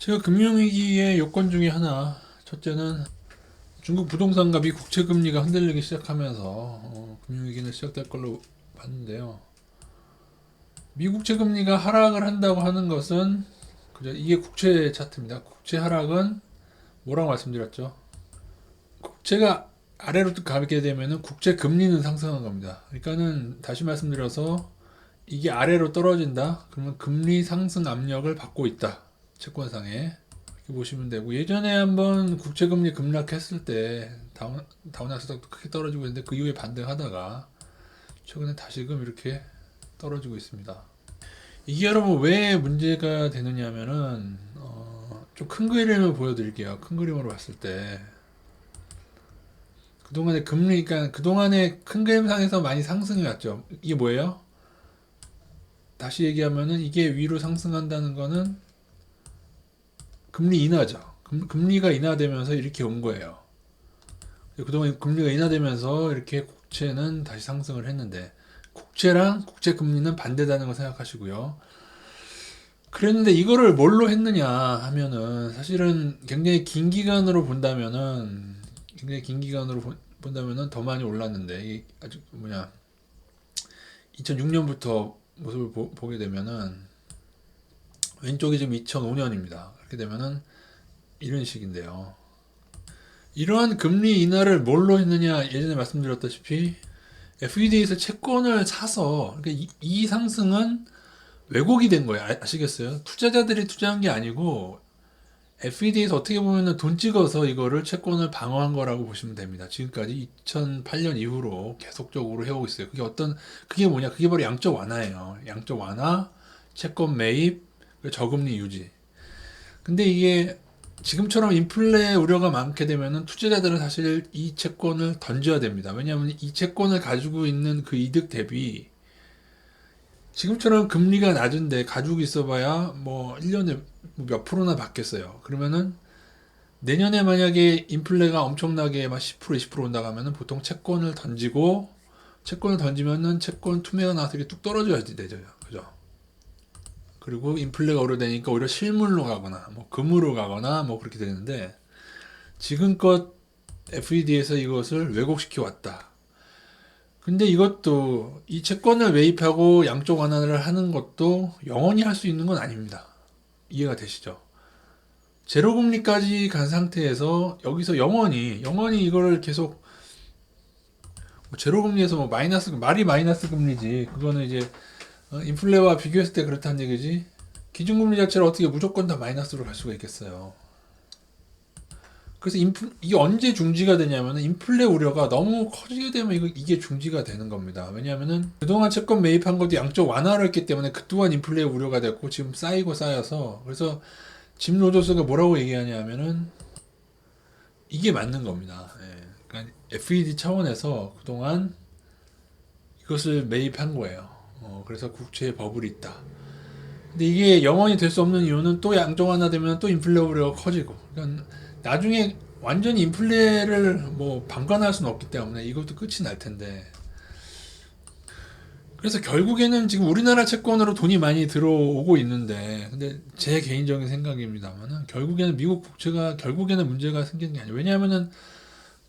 제가 금융위기의 요건 중에 하나, 첫째는 중국 부동산과 미 국채 금리가 흔들리기 시작하면서 금융위기는 시작될 걸로 봤는데요. 미 국채 금리가 하락을 한다고 하는 것은 그죠? 이게 국채 차트입니다. 국채 하락은 뭐라고 말씀드렸죠? 국채가 아래로 가게 되면은 국채 금리는 상승한 겁니다. 그러니까는 다시 말씀드려서 이게 아래로 떨어진다. 그러면 금리 상승 압력을 받고 있다. 채권상에. 이렇게 보시면 되고, 예전에 한번 국채금리 급락했을 때 다운학스닥도 크게 떨어지고 있는데 그 이후에 반등하다가 최근에 다시금 이렇게 떨어지고 있습니다. 이게 여러분 왜 문제가 되느냐 하면은 좀 큰 그림을 보여드릴게요. 큰 그림으로 봤을 때 그동안의 금리, 그러니까 그동안의 큰 그림상에서 많이 상승해 왔죠. 이게 뭐예요? 다시 얘기하면은 이게 위로 상승한다는 거는 금리 인하죠. 금리가 인하되면서 이렇게 온 거예요. 그동안 금리가 인하되면서 이렇게 국채는 다시 상승을 했는데 국채랑 국채 금리는 반대다는 거 생각하시고요. 그랬는데 이거를 뭘로 했느냐 하면은 사실은 굉장히 긴 기간으로 본다면은 본다면은 더 많이 올랐는데 이 아주 2006년부터 모습을 보게 되면은 왼쪽이 지금 2005년입니다. 그렇게 되면은 이런 식인데요. 이러한 금리 인하를 뭘로 했느냐 예전에 말씀드렸다시피 FED에서 채권을 사서 그러니까 이 상승은 왜곡이 된 거예요. 아시겠어요? 투자자들이 투자한 게 아니고 FED에서 어떻게 보면 돈 찍어서 이거를 채권을 방어한 거라고 보시면 됩니다. 지금까지 2008년 이후로 계속적으로 해오고 있어요. 그게 뭐냐? 그게 바로 양적 완화예요. 양적 완화, 채권 매입, 저금리 유지. 근데 이게 지금처럼 인플레 우려가 많게 되면은 투자자들은 사실 이 채권을 던져야 됩니다. 왜냐하면 이 채권을 가지고 있는 그 이득 대비 지금처럼 금리가 낮은데 가지고 있어봐야 뭐 1년에 몇 프로나 받겠어요. 그러면은 내년에 만약에 인플레가 엄청나게 막 10% 20% 온다고 하면은 보통 채권을 던지면은 채권 투매가 나서 이렇게 뚝 떨어져야 되죠. 그죠? 그리고 인플레가 오르되니까 오히려 실물로 가거나 뭐 금으로 가거나 뭐 그렇게 되는데 지금껏 FED에서 이것을 왜곡시켜 왔다. 근데 이것도 이 채권을 매입하고 양쪽 완화를 하는 것도 영원히 할 수 있는 건 아닙니다. 이해가 되시죠? 제로 금리까지 간 상태에서 여기서 영원히 이거를 계속 제로 금리에서 뭐 말이 마이너스 금리지. 그거는 이제 인플레와 비교했을 때 그렇다는 얘기지. 기준금리 자체를 어떻게 무조건 다 마이너스로 갈 수가 있겠어요. 그래서 이게 언제 중지가 되냐면 인플레 우려가 너무 커지게 되면 이게 중지가 되는 겁니다. 왜냐하면은 그동안 채권 매입한 것도 양적 완화를 했기 때문에 그 또한 인플레 우려가 됐고 지금 쌓여서 그래서 짐 로저스가 뭐라고 얘기하냐면은 이게 맞는 겁니다. 예. 그러니까 FED 차원에서 그동안 이것을 매입한 거예요. 그래서 국채에 버블이 있다. 근데 이게 영원히 될 수 없는 이유는 또 양적 완화되면 또 인플레 우려가 커지고 그러니까 나중에 완전히 인플레를 뭐 방관할 수는 없기 때문에 이것도 끝이 날 텐데 그래서 결국에는 지금 우리나라 채권으로 돈이 많이 들어오고 있는데 근데 제 개인적인 생각입니다만은 결국에는 미국 국채가 결국에는 문제가 생기는 게 아니에요. 왜냐하면은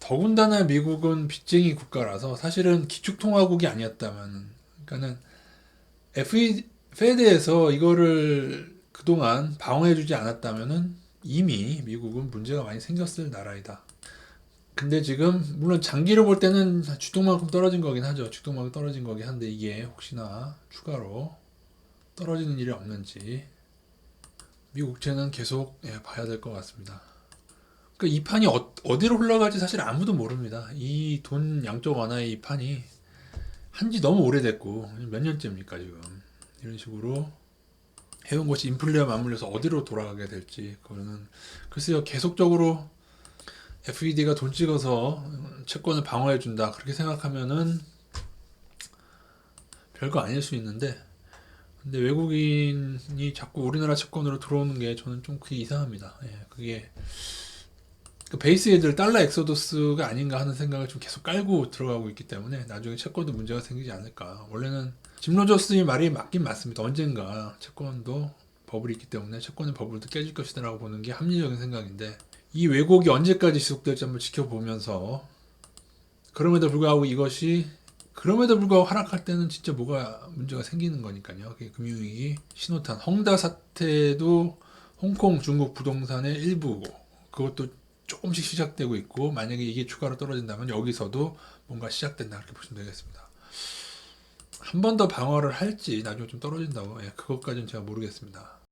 더군다나 미국은 빚쟁이 국가라서 사실은 기축통화국이 아니었다면 그러니까는 페드에서 이거를 그동안 방어해주지 않았다면은 이미 미국은 문제가 많이 생겼을 나라이다. 근데 지금 물론 장기로 볼 때는 주동만큼 떨어진 거긴 하죠. 주동만큼 떨어진 거긴 한데 이게 혹시나 추가로 떨어지는 일이 없는지 미국 국채는 계속 봐야 될 것 같습니다. 그러니까 이 판이 어디로 흘러갈지 사실 아무도 모릅니다. 이 돈 양적 완화의 이 판이 한지 너무 오래됐고 몇 년째입니까 지금 이런 식으로 해온 것이 인플레와 맞물려서 어디로 돌아가게 될지 그거는 글쎄요 계속적으로 FED가 돈 찍어서 채권을 방어해 준다 그렇게 생각하면은 별거 아닐 수 있는데 근데 외국인이 자꾸 우리나라 채권으로 들어오는 게 저는 좀 그게 이상합니다. 예, 그게 그 베이스 애들 달러 엑소더스가 아닌가 하는 생각을 좀 계속 깔고 들어가고 있기 때문에 나중에 채권도 문제가 생기지 않을까. 원래는 짐 로저스의 말이 맞긴 맞습니다. 언젠가 채권도 버블이 있기 때문에 채권의 버블도 깨질 것이다라고 보는 게 합리적인 생각인데 이 왜곡이 언제까지 지속될지 한번 지켜보면서 그럼에도 불구하고 하락할 때는 진짜 뭐가 문제가 생기는 거니까요. 그게 금융위기 신호탄 헝다 사태도 홍콩 중국 부동산의 일부고 그것도 조금씩 시작되고 있고 만약에 이게 추가로 떨어진다면 여기서도 뭔가 시작된다 이렇게 보시면 되겠습니다. 한 번 더 방어를 할지 나중에 좀 떨어진다고 그것까지는 제가 모르겠습니다.